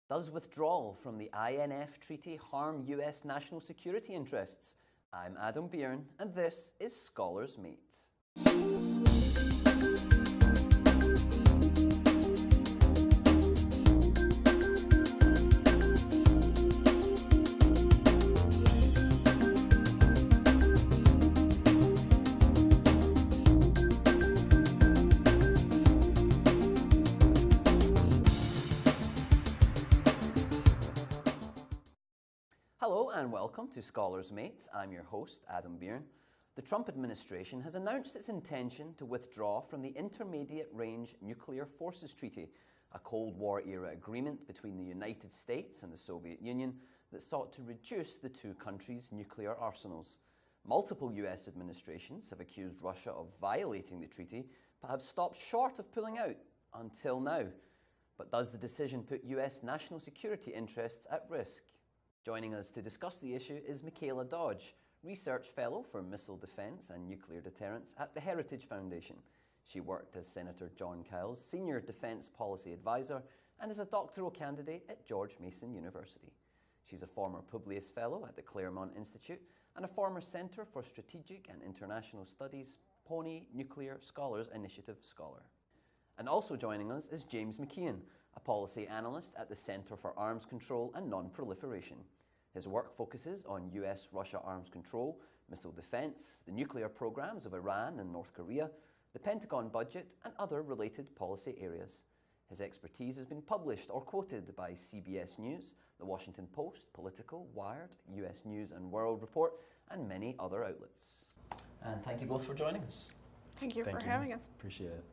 Does withdrawal from the INF Treaty harm US national security interests? I'm Adam Byrne, and this is Scholars Meet. Hello and welcome to Scholars Meet. I'm your host, Adam Byrne. The Trump administration has announced its intention to withdraw from the Intermediate Range Nuclear Forces Treaty, a Cold War-era agreement between the United States and the Soviet Union that sought to reduce the two countries' nuclear arsenals. Multiple US administrations have accused Russia of violating the treaty, but have stopped short of pulling out until now. But does the decision put US national security interests at risk? Joining us to discuss the issue is Mckeon Dodge, Research Fellow for Missile Defense and Nuclear Deterrence at the Heritage Foundation. She worked as Senator John Kyle's Senior Defense Policy Advisor and is a doctoral candidate at George Mason University. She's a former Publius Fellow at the Claremont Institute and a former Center for Strategic and International Studies Pony Nuclear Scholars Initiative Scholar. And also joining us is James Mckeon, a policy analyst at the Center for Arms Control and Non-Proliferation. His work focuses on US-Russia arms control, missile defense, the nuclear programs of Iran and North Korea, the Pentagon budget, and other related policy areas. His expertise has been published or quoted by CBS News, The Washington Post, Politico, Wired, US News and World Report, and many other outlets. And thank you both for joining us. Thank you for having us. Appreciate it.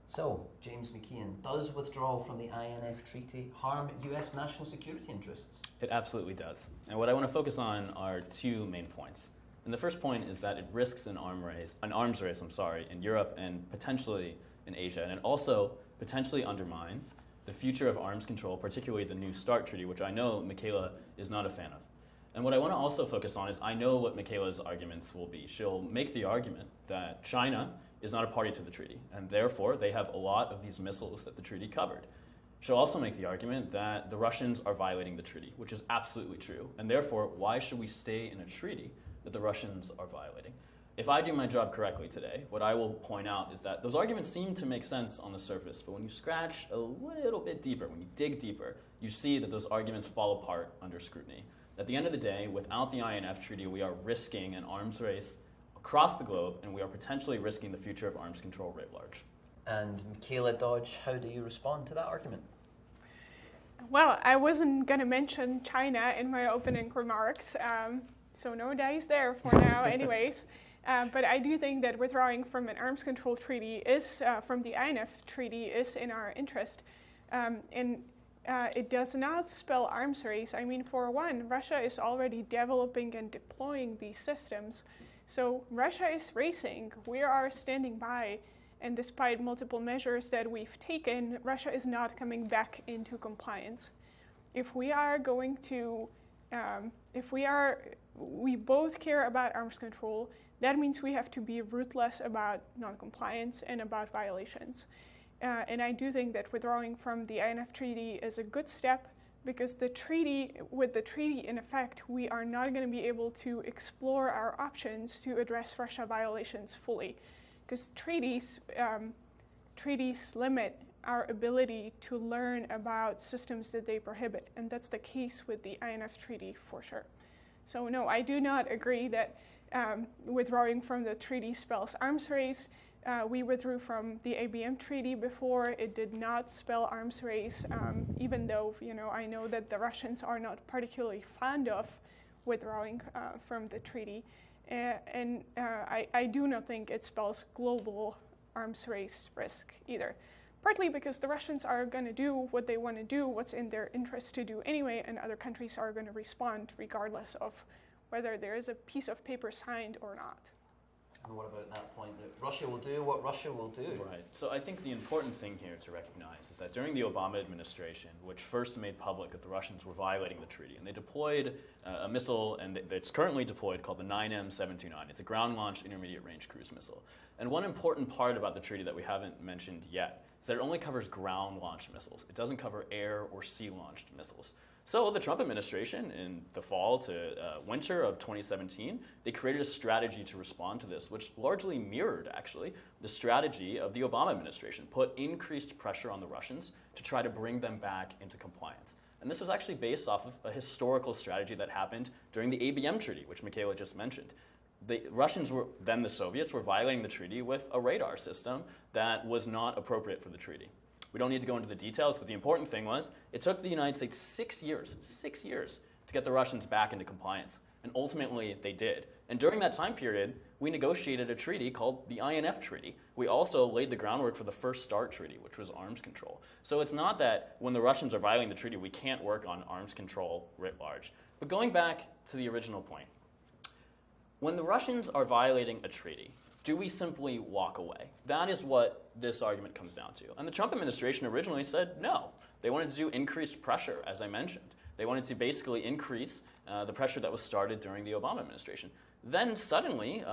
So, James Mckeon, does withdrawal from the INF Treaty harm US national security interests? It absolutely does. And what I want to focus on are two main points. And the first point is that it risks an arms race, in Europe and potentially in Asia. And it also potentially undermines the future of arms control, particularly the New START Treaty, which I know Mckeon is not a fan of. And what I want to also focus on is I know what Mckeon's arguments will be. She'll make the argument that China is not a party to the treaty, and therefore they have a lot of these missiles that the treaty covered. She'll also make the argument that the Russians are violating the treaty, which is absolutely true, and therefore why should we stay in a treaty that the Russians are violating? If I do my job correctly today, what I will point out is that those arguments seem to make sense on the surface, but when you scratch a little bit deeper, when you dig deeper, you see that those arguments fall apart under scrutiny. At the end of the day, without the INF Treaty, we are risking an arms race across the globe, and we are potentially risking the future of arms control writ large. And Mckeon Dodge, how do you respond to that argument? Well, I wasn't going to mention China in my opening remarks, so no dice there for now anyways. But I do think that withdrawing from an arms control treaty is, from the INF Treaty, is in our interest. It does not spell arms race. I mean, for one, Russia is already developing and deploying these systems. So Russia is racing, we are standing by, and despite multiple measures that we've taken, Russia is not coming back into compliance. If we are going to, we both care about arms control, that means we have to be ruthless about non-compliance and about violations. And I do think that withdrawing from the INF Treaty is a good step, because with the treaty in effect, we are not going to be able to explore our options to address Russia violations fully, because treaties limit our ability to learn about systems that they prohibit, and that's the case with the INF Treaty for sure. So no, I do not agree that withdrawing from the treaty spells arms race. We withdrew from the ABM Treaty before. It did not spell arms race, even though I know that the Russians are not particularly fond of withdrawing from the treaty. I do not think it spells global arms race risk either. Partly because the Russians are going to do what they want to do, what's in their interest to do anyway, and other countries are going to respond regardless of whether there is a piece of paper signed or not. And what about that point that Russia will do what Russia will do? Right. So I think the important thing here to recognize is that during the Obama administration, which first made public that the Russians were violating the treaty, and they deployed a missile, and it's currently deployed, called the 9M729. It's a ground-launched intermediate-range cruise missile. And one important part about the treaty that we haven't mentioned yet is that it only covers ground-launched missiles. It doesn't cover air or sea-launched missiles. So the Trump administration, in the fall to winter of 2017, they created a strategy to respond to this, which largely mirrored, actually, the strategy of the Obama administration, put increased pressure on the Russians to try to bring them back into compliance. And this was actually based off of a historical strategy that happened during the ABM Treaty, which Mckeon just mentioned. The Russians were, then the Soviets, were violating the treaty with a radar system that was not appropriate for the treaty. We don't need to go into the details, but the important thing was it took the United States 6 years to get the Russians back into compliance. And ultimately, they did. And during that time period, we negotiated a treaty called the INF Treaty. We also laid the groundwork for the First START Treaty, which was arms control. So it's not that when the Russians are violating the treaty, we can't work on arms control writ large. But going back to the original point, when the Russians are violating a treaty, do we simply walk away? That is what this argument comes down to. And the Trump administration originally said no. They wanted to do increased pressure, as I mentioned. They wanted to basically increase the pressure that was started during the Obama administration. Then suddenly,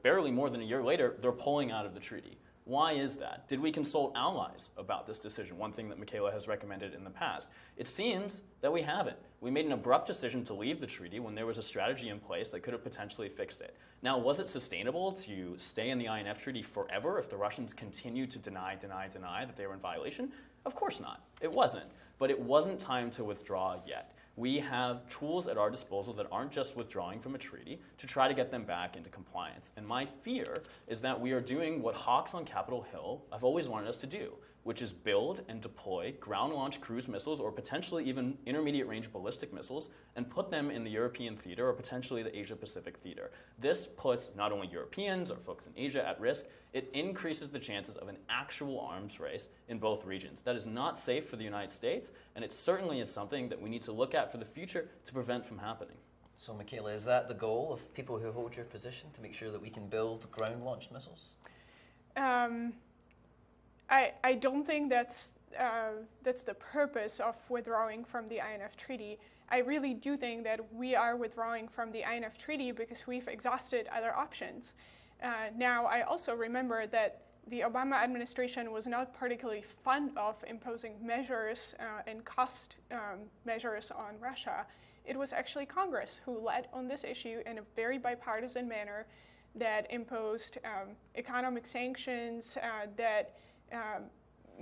barely more than a year later, they're pulling out of the treaty. Why is that? Did we consult allies about this decision? One thing that Mckeon has recommended in the past. It seems that we haven't. We made an abrupt decision to leave the treaty when there was a strategy in place that could have potentially fixed it. Now, was it sustainable to stay in the INF Treaty forever if the Russians continued to deny that they were in violation? Of course not. It wasn't. But it wasn't time to withdraw yet. We have tools at our disposal that aren't just withdrawing from a treaty to try to get them back into compliance. And my fear is that we are doing what hawks on Capitol Hill have always wanted us to do, which is build and deploy ground-launched cruise missiles or potentially even intermediate-range ballistic missiles and put them in the European theater or potentially the Asia-Pacific theater. This puts not only Europeans or folks in Asia at risk, it increases the chances of an actual arms race in both regions. That is not safe for the United States, and it certainly is something that we need to look at for the future to prevent from happening. So, Mckeon, is that the goal of people who hold your position, to make sure that we can build ground-launched missiles? I don't think that's the purpose of withdrawing from the INF Treaty. I really do think that we are withdrawing from the INF Treaty because we've exhausted other options. Now, I also remember that the Obama administration was not particularly fond of imposing measures and cost measures on Russia. It was actually Congress who led on this issue in a very bipartisan manner that imposed economic sanctions that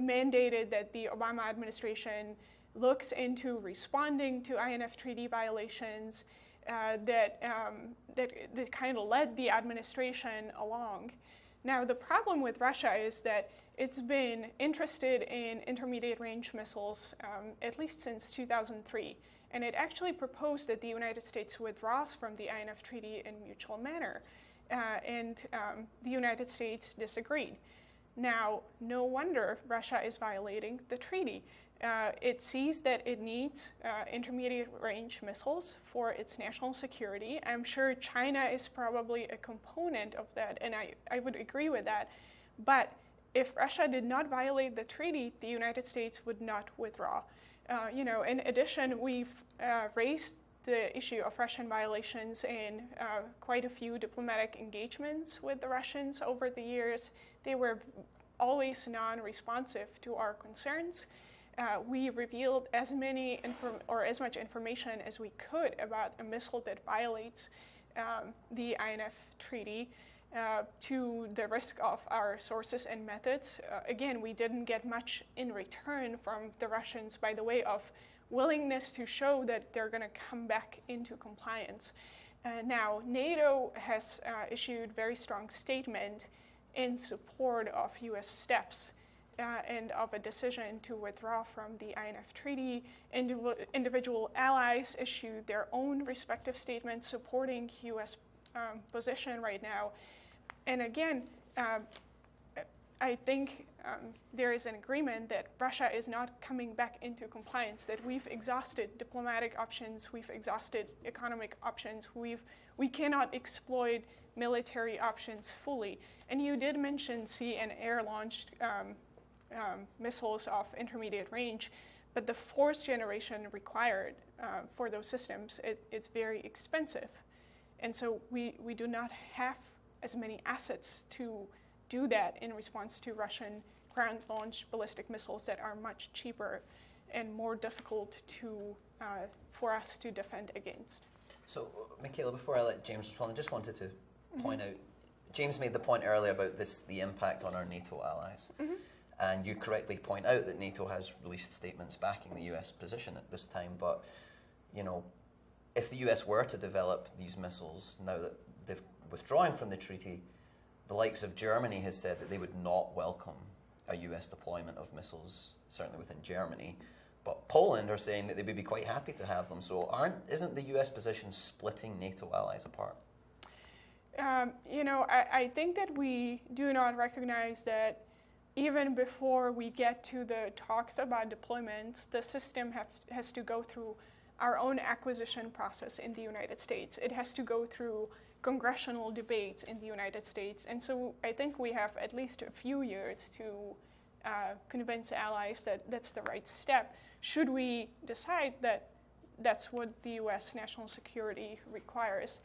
mandated that the Obama administration looks into responding to INF Treaty violations, that kind of led the administration along. Now, the problem with Russia is that it's been interested in intermediate-range missiles at least since 2003, and it actually proposed that the United States withdraws from the INF Treaty in mutual manner, and the United States disagreed. Now, no wonder Russia is violating the treaty. It sees that it needs intermediate-range missiles for its national security. I'm sure China is probably a component of that, and I would agree with that. But if Russia did not violate the treaty, the United States would not withdraw. In addition, we've raised the issue of Russian violations in quite a few diplomatic engagements with the Russians over the years. They were always non-responsive to our concerns. We revealed as much information as we could about a missile that violates the INF Treaty to the risk of our sources and methods. Again, we didn't get much in return from the Russians by the way of willingness to show that they're going to come back into compliance. Now, NATO has issued very strong statement in support of U.S. steps and of a decision to withdraw from the INF Treaty. Individual allies issued their own respective statements supporting U.S. Position right now. And again, I think there is an agreement that Russia is not coming back into compliance, that we've exhausted diplomatic options, we've exhausted economic options, we cannot exploit military options fully. And you did mention sea and air-launched missiles of intermediate range, but the fourth generation required for those systems, it's very expensive. And so we do not have as many assets to do that in response to Russian ground-launched ballistic missiles that are much cheaper and more difficult for us to defend against. So, Michaela, before I let James respond, I just wanted to point out, James made the point earlier about the impact on our NATO allies. And you correctly point out that NATO has released statements backing the US position at this time, but, you know, if the US were to develop these missiles, now that they've withdrawn from the treaty, the likes of Germany has said that they would not welcome a US deployment of missiles, certainly within Germany. But Poland are saying that they would be quite happy to have them. So isn't the US position splitting NATO allies apart? You know, I think that we do not recognize that even before we get to the talks about deployments, the system has to go through our own acquisition process in the United States. It has to go through congressional debates in the United States. And so I think we have at least a few years to convince allies that that's the right step, should we decide that that's what the US national security requires.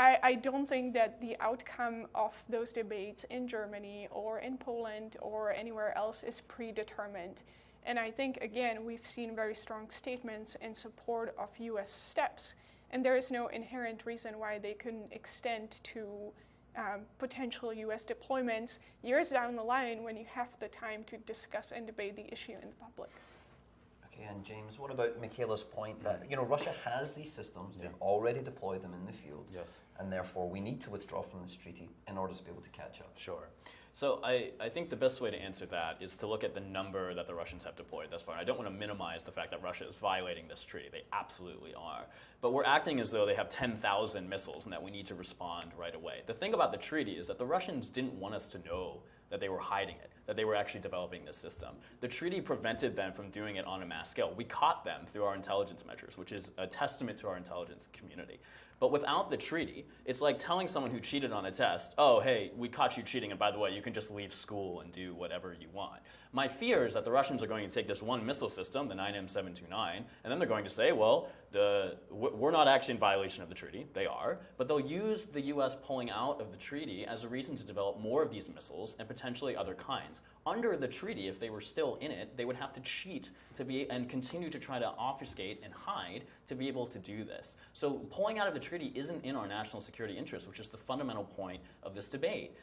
I don't think that the outcome of those debates in Germany or in Poland or anywhere else is predetermined. And I think, again, we've seen very strong statements in support of US steps. And there is no inherent reason why they couldn't extend to potential US deployments years down the line when you have the time to discuss and debate the issue in the public. Okay, and James, what about Michaela's point that, you know, Russia has these systems, they've already deployed them in the field, and therefore we need to withdraw from this treaty in order to be able to catch up? Sure. So I think the best way to answer that is to look at the number that the Russians have deployed thus far. I don't want to minimize the fact that Russia is violating this treaty. They absolutely are. But we're acting as though they have 10,000 missiles and that we need to respond right away. The thing about the treaty is that the Russians didn't want us to know that they were hiding it, that they were actually developing this system. The treaty prevented them from doing it on a mass scale. We caught them through our intelligence measures, which is a testament to our intelligence community. But without the treaty, it's like telling someone who cheated on a test, oh, hey, we caught you cheating, and by the way, you can just leave school and do whatever you want. My fear is that the Russians are going to take this one missile system, the 9M729, and then they're going to say, well, we're not actually in violation of the treaty. They are. But they'll use the U.S. pulling out of the treaty as a reason to develop more of these missiles and potentially other kinds. Under the treaty, if they were still in it, they would have to cheat and continue to try to obfuscate and hide to be able to do this. So pulling out of the treaty isn't in our national security interest, which is the fundamental point of this debate.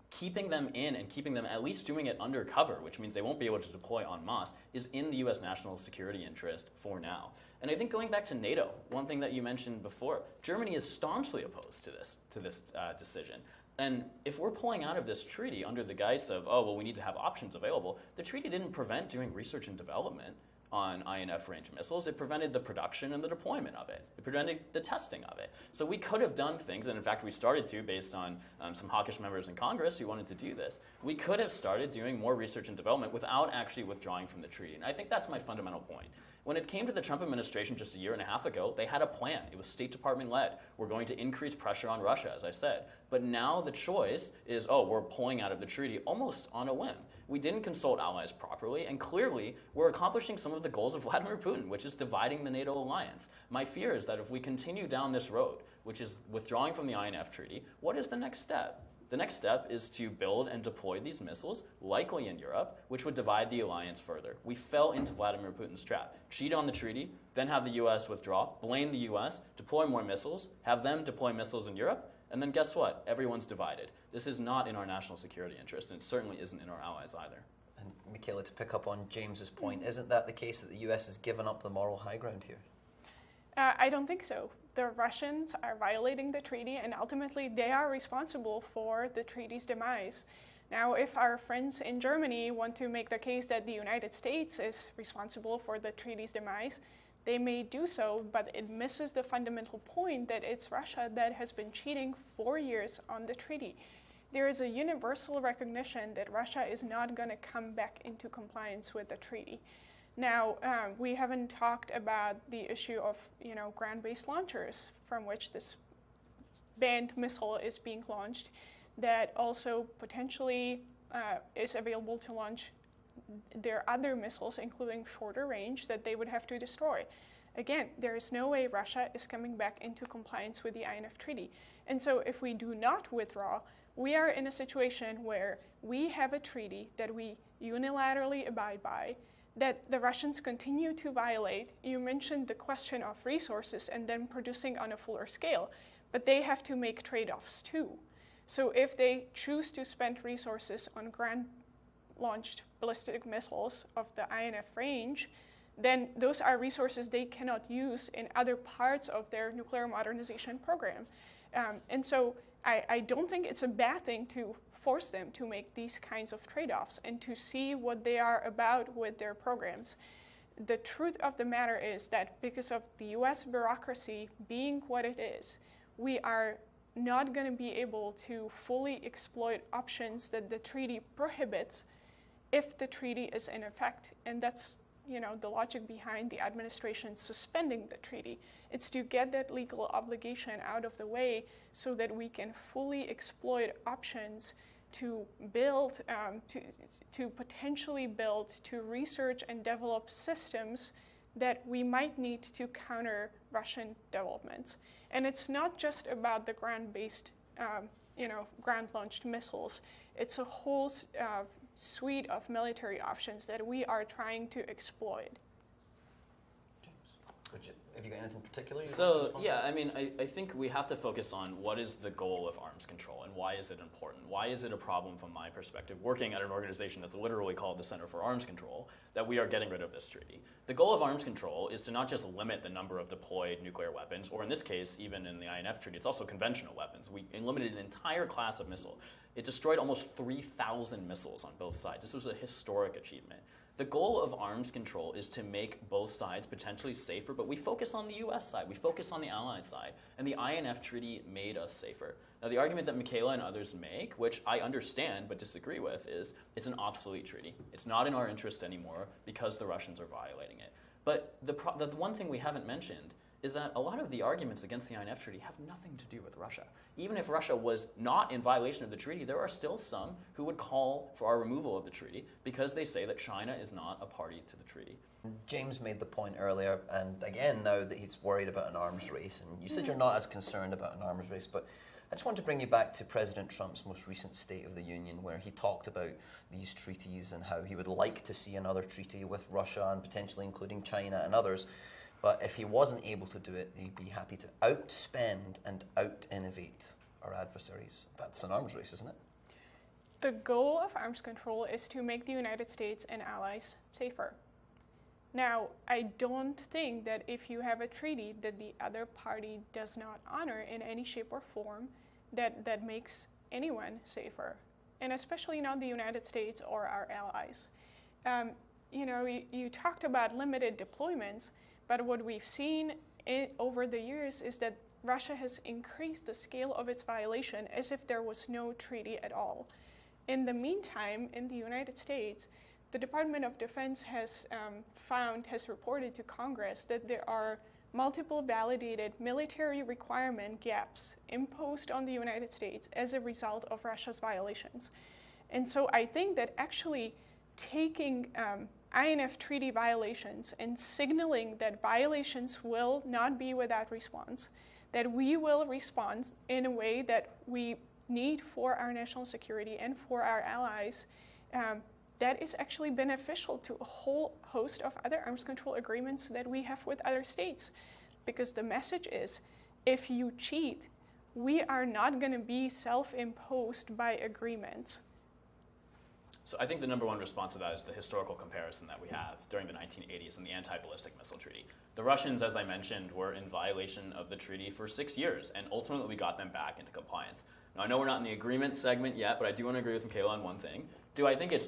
Keeping them in and keeping them at least doing it undercover, which means they won't be able to deploy en masse, is in the U.S. national security interest for now. And I think going back to NATO, one thing that you mentioned before, Germany is staunchly opposed to this decision. And if we're pulling out of this treaty under the guise of, oh, well, we need to have options available, the treaty didn't prevent doing research and development on INF range missiles. It prevented the production and the deployment of it. It prevented the testing of it. So we could have done things, and in fact we started to based on some hawkish members in Congress who wanted to do this. We could have started doing more research and development without actually withdrawing from the treaty. And I think that's my fundamental point. When it came to the Trump administration just a year and a half ago, they had a plan. It was State Department led. We're going to increase pressure on Russia, as I said. But now the choice is, oh, we're pulling out of the treaty almost on a whim. We didn't consult allies properly, and clearly we're accomplishing some of the goals of Vladimir Putin, which is dividing the NATO alliance. My fear is that if we continue down this road, which is withdrawing from the INF Treaty, what is the next step? The next step is to build and deploy these missiles, likely in Europe, which would divide the alliance further. We fell into Vladimir Putin's trap. Cheat on the treaty, then have the US withdraw, blame the US, deploy more missiles, have them deploy missiles in Europe, and then guess what? Everyone's divided. This is not in our national security interest, and it certainly isn't in our allies either. And Michaela, to pick up on James's point, isn't that the case that the US has given up the moral high ground here? I don't think so. The Russians are violating the treaty, and ultimately they are responsible for the treaty's demise. Now, if our friends in Germany want to make the case that the United States is responsible for the treaty's demise, they may do so, but it misses the fundamental point that it's Russia that has been cheating for years on the treaty. There is a universal recognition that Russia is not going to come back into compliance with the treaty. Now, we haven't talked about the issue of, ground-based launchers from which this banned missile is being launched, that also potentially is available to launch their other missiles, including shorter range, that they would have to destroy. Again, there is no way Russia is coming back into compliance with the INF Treaty. And so if we do not withdraw, we are in a situation where we have a treaty that we unilaterally abide by, that the Russians continue to violate. You mentioned the question of resources and then producing on a fuller scale, but they have to make trade-offs too. So if they choose to spend resources on ground-launched ballistic missiles of the INF range, then those are resources they cannot use in other parts of their nuclear modernization program. And so I don't think it's a bad thing to force them to make these kinds of trade-offs and to see what they are about with their programs. The truth of the matter is that because of the US bureaucracy being what it is, we are not going to be able to fully exploit options that the treaty prohibits if the treaty is in effect. And that's the logic behind the administration suspending the treaty. It's to get that legal obligation out of the way so that we can fully exploit options to build, to potentially build, to research and develop systems that we might need to counter Russian developments. And it's not just about the ground-based, ground-launched missiles. It's a whole suite of military options that we are trying to exploit. James, have you got anything particular? So yeah, I think we have to focus on what is the goal of arms control and why is it important? Why is it a problem from my perspective, working at an organization that's literally called the Center for Arms Control, that we are getting rid of this treaty? The goal of arms control is to not just limit the number of deployed nuclear weapons, or in this case, even in the INF Treaty, it's also conventional weapons. We eliminated an entire class of missile. It destroyed almost 3,000 missiles on both sides. This was a historic achievement. The goal of arms control is to make both sides potentially safer, but we focus on the US side, we focus on the Allied side, and the INF Treaty made us safer. Now the argument that Mckeon and others make, which I understand but disagree with, is it's an obsolete treaty. It's not in our interest anymore because the Russians are violating it. But the one thing we haven't mentioned is that a lot of the arguments against the INF Treaty have nothing to do with Russia. Even if Russia was not in violation of the treaty, there are still some who would call for our removal of the treaty because they say that China is not a party to the treaty. James made the point earlier, and again now, that he's worried about an arms race, and you said you're not as concerned about an arms race, but I just want to bring you back to President Trump's most recent State of the Union, where he talked about these treaties and how he would like to see another treaty with Russia and potentially including China and others. But if he wasn't able to do it, he'd be happy to outspend and out-innovate our adversaries. That's an arms race, isn't it? The goal of arms control is to make the United States and allies safer. Now, I don't think that if you have a treaty that the other party does not honor in any shape or form, that makes anyone safer, and especially not the United States or our allies. You talked about limited deployments, but what we've seen over the years is that Russia has increased the scale of its violation as if there was no treaty at all. In the meantime, in the United States, the Department of Defense has reported to Congress that there are multiple validated military requirement gaps imposed on the United States as a result of Russia's violations. And so I think that actually taking INF Treaty violations and signaling that violations will not be without response, that we will respond in a way that we need for our national security and for our allies, that is actually beneficial to a whole host of other arms control agreements that we have with other states. Because the message is, if you cheat, we are not going to be self-imposed by agreements. So I think the number one response to that is the historical comparison that we have during the 1980s and the anti-ballistic missile treaty. The Russians, as I mentioned, were in violation of the treaty for 6 years, and ultimately we got them back into compliance. Now, I know we're not in the agreement segment yet, but I do want to agree with Mckeon on one thing. Do I think it's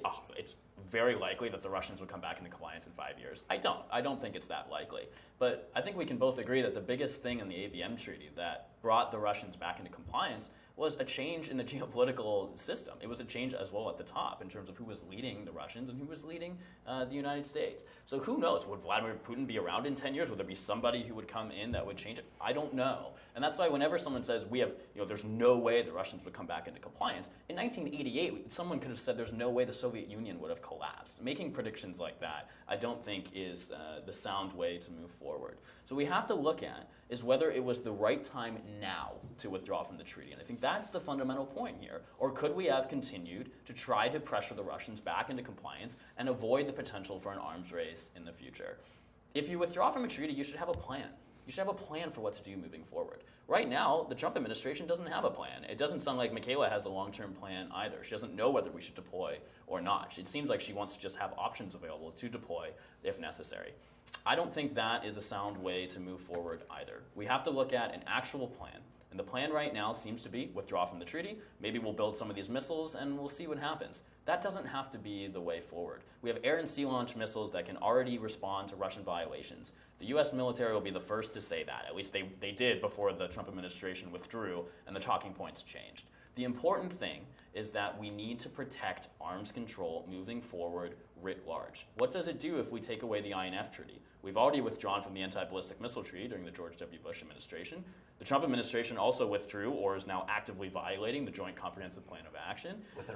very likely that the Russians would come back into compliance in 5 years? I don't. I don't think it's that likely. But I think we can both agree that the biggest thing in the ABM treaty that brought the Russians back into compliance was a change in the geopolitical system. It was a change as well at the top in terms of who was leading the Russians and who was leading the United States. So who knows? Would Vladimir Putin be around in 10 years? Would there be somebody who would come in that would change it? I don't know. And that's why whenever someone says there's no way the Russians would come back into compliance, in 1988, someone could have said there's no way the Soviet Union would have collapsed. Making predictions like that, I don't think is the sound way to move forward. So we have to look at is whether it was the right time now to withdraw from the treaty? And I think that's the fundamental point here. Or could we have continued to try to pressure the Russians back into compliance and avoid the potential for an arms race in the future? If you withdraw from a treaty, you should have a plan. You should have a plan for what to do moving forward. Right now, the Trump administration doesn't have a plan. It doesn't sound like Mckeon has a long-term plan either. She doesn't know whether we should deploy or not. It seems like she wants to just have options available to deploy if necessary. I don't think that is a sound way to move forward either. We have to look at an actual plan. And the plan right now seems to be withdraw from the treaty. Maybe we'll build some of these missiles and we'll see what happens. That doesn't have to be the way forward. We have air and sea launch missiles that can already respond to Russian violations. The US military will be the first to say that. At least they did before the Trump administration withdrew and the talking points changed. The important thing is that we need to protect arms control moving forward writ large. What does it do if we take away the INF Treaty? We've already withdrawn from the Anti-Ballistic Missile Treaty during the George W. Bush administration. The Trump administration also withdrew or is now actively violating the Joint Comprehensive Plan of Action. With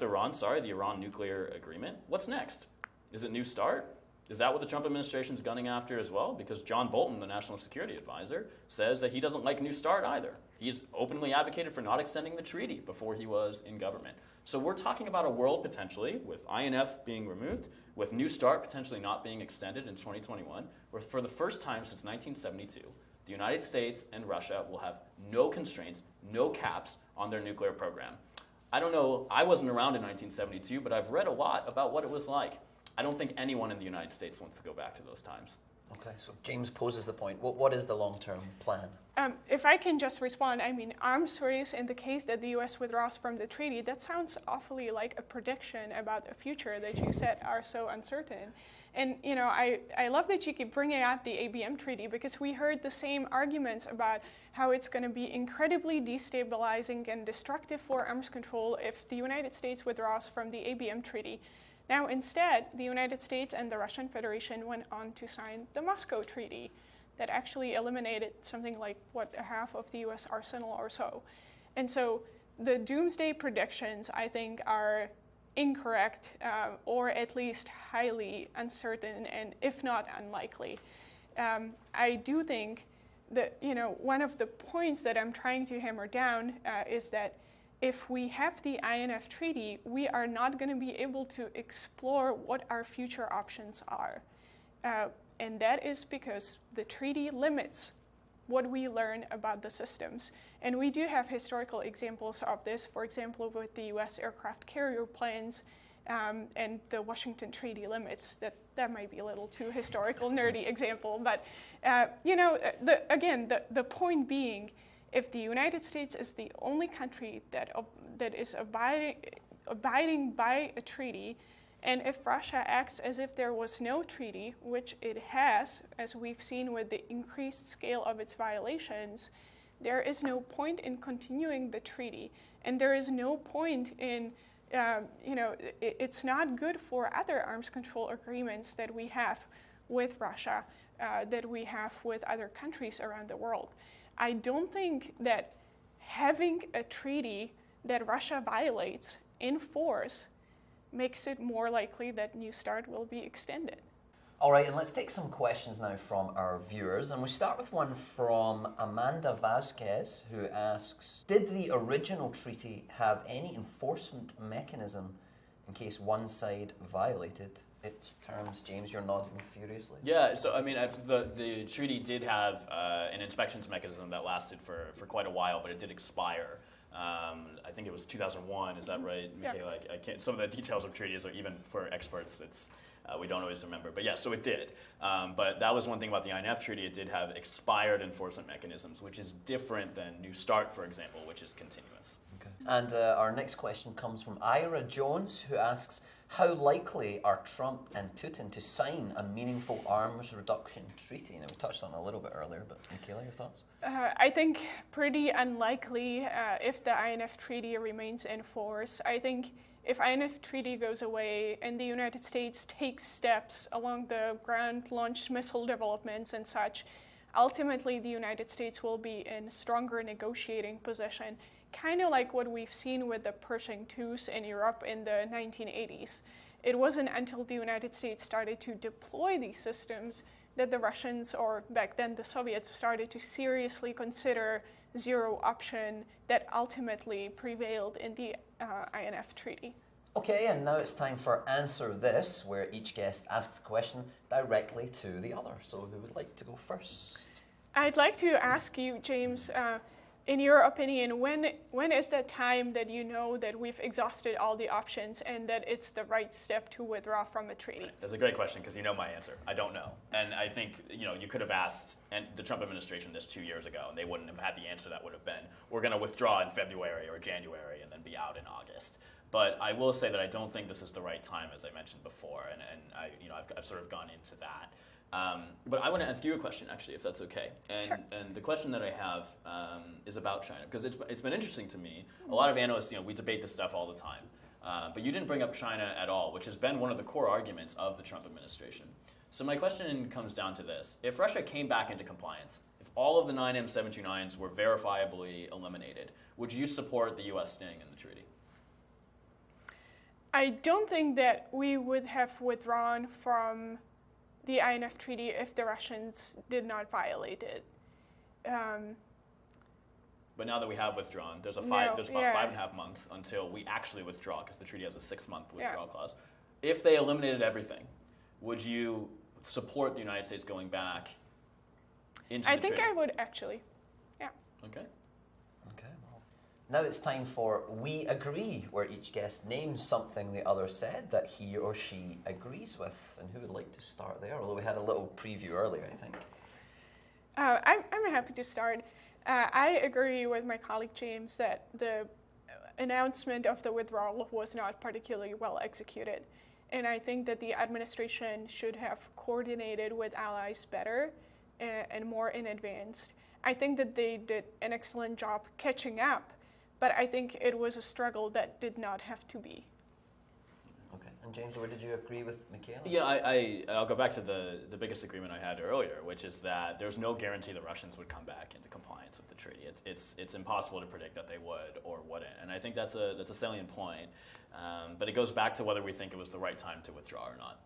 Iran, the Iran nuclear agreement. What's next? Is it New START? Is that what the Trump administration is gunning after as well? Because John Bolton, the National Security Advisor, says that he doesn't like New START either. He's openly advocated for not extending the treaty before he was in government. So we're talking about a world potentially, with INF being removed, with New START potentially not being extended in 2021, where for the first time since 1972, the United States and Russia will have no constraints, no caps on their nuclear program. I don't know, I wasn't around in 1972, but I've read a lot about what it was like. I don't think anyone in the United States wants to go back to those times. Okay, so James poses the point. What is the long-term plan? If I can just respond, I mean, arms race in the case that the U.S. withdraws from the treaty, that sounds awfully like a prediction about the future that you said are so uncertain. And, you know, I love that you keep bringing out the ABM treaty because we heard the same arguments about how it's going to be incredibly destabilizing and destructive for arms control if the United States withdraws from the ABM treaty. Now, instead, the United States and the Russian Federation went on to sign the Moscow Treaty that actually eliminated something like, a half of the US arsenal or so. And so the doomsday predictions, I think, are incorrect or at least highly uncertain and if not unlikely. I do think that, you know, one of the points that I'm trying to hammer down is that if we have the INF Treaty, we are not going to be able to explore what our future options are. And that is because the treaty limits what we learn about the systems. And we do have historical examples of this, for example, with the US aircraft carrier planes and the Washington Treaty limits. That might be a little too historical, nerdy example. But, you know, the point being, if the United States is the only country that is abiding by a treaty, and if Russia acts as if there was no treaty, which it has, as we've seen with the increased scale of its violations, there is no point in continuing the treaty. And there is no point in, you know, it's not good for other arms control agreements that we have with Russia, that we have with other countries around the world. I don't think that having a treaty that Russia violates in force makes it more likely that New START will be extended. All right, and let's take some questions now from our viewers. And we start with one from Amanda Vasquez, who asks, did the original treaty have any enforcement mechanism in case one side violated its terms? James, you're nodding furiously. Yeah, so I mean, the treaty did have an inspections mechanism that lasted for quite a while, but it did expire. I think it was 2001, is that right, Mckeon? Yeah. I can't, some of the details of treaties, or even for experts, it's we don't always remember. But yeah, so it did. But that was one thing about the INF Treaty. It did have expired enforcement mechanisms, which is different than New START, for example, which is continuous. Okay. And our next question comes from Ira Jones, who asks, how likely are Trump and Putin to sign a meaningful arms reduction treaty? Now, we touched on it a little bit earlier, but Mckeon, your thoughts? I think pretty unlikely if the INF Treaty remains in force. I think if INF Treaty goes away and the United States takes steps along the ground-launched missile developments and such, ultimately the United States will be in a stronger negotiating position, kind of like what we've seen with the Pershing IIs in Europe in the 1980s. It wasn't until the United States started to deploy these systems that the Russians, or back then the Soviets, started to seriously consider zero option that ultimately prevailed in the INF Treaty. Okay, and now it's time for Answer This, where each guest asks a question directly to the other. So who would like to go first? I'd like to ask you, James, in your opinion, when is the time that you know that we've exhausted all the options and that it's the right step to withdraw from a treaty? That's a great question because you know my answer. I don't know. And I think you could have asked the Trump administration this 2 years ago and they wouldn't have had the answer that would have been, we're going to withdraw in February or January and then be out in August. But I will say that I don't think this is the right time, as I mentioned before, and I've sort of gone into that. But I want to ask you a question, actually, if that's okay. Sure. And the question that I have is about China, because it's been interesting to me. A lot of analysts, we debate this stuff all the time. But you didn't bring up China at all, which has been one of the core arguments of the Trump administration. So my question comes down to this. If Russia came back into compliance, if all of the 9 M729s were verifiably eliminated, would you support the U.S. staying in the treaty? I don't think that we would have withdrawn from the INF Treaty if the Russians did not violate it. But now that we have withdrawn, there's about 5.5 months until we actually withdraw, because the treaty has a 6-month withdrawal clause. If they eliminated everything, would you support the United States going back into the treaty? I think I would actually, yeah. Okay. Okay, well, now it's time for We Agree, where each guest names something the other said that he or she agrees with. And who would like to start there? Although we had a little preview earlier, I think. I'm happy to start. I agree with my colleague James that the announcement of the withdrawal was not particularly well executed. And I think that the administration should have coordinated with allies better and more in advance. I think that they did an excellent job catching up, but I think it was a struggle that did not have to be. Okay, and James, where did you agree with Mckeon? Yeah, I'll go back to the biggest agreement I had earlier, which is that there's no guarantee the Russians would come back into compliance with the treaty. It's impossible to predict that they would or wouldn't, and I think that's a salient point. But it goes back to whether we think it was the right time to withdraw or not.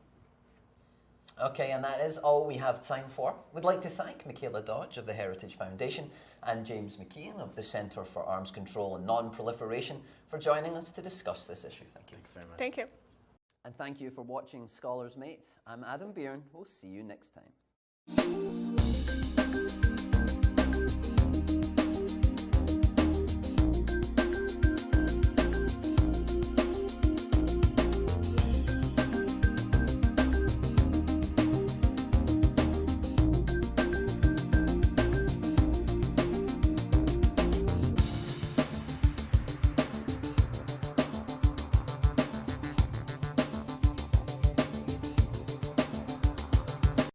Okay, and that is all we have time for. We'd like to thank Michaela Dodge of the Heritage Foundation and James Mckeon of the Centre for Arms Control and Non-Proliferation for joining us to discuss this issue. Thank you. Thanks very much. Thank you. And thank you for watching Scholars Mate. I'm Adam Byrne. We'll see you next time.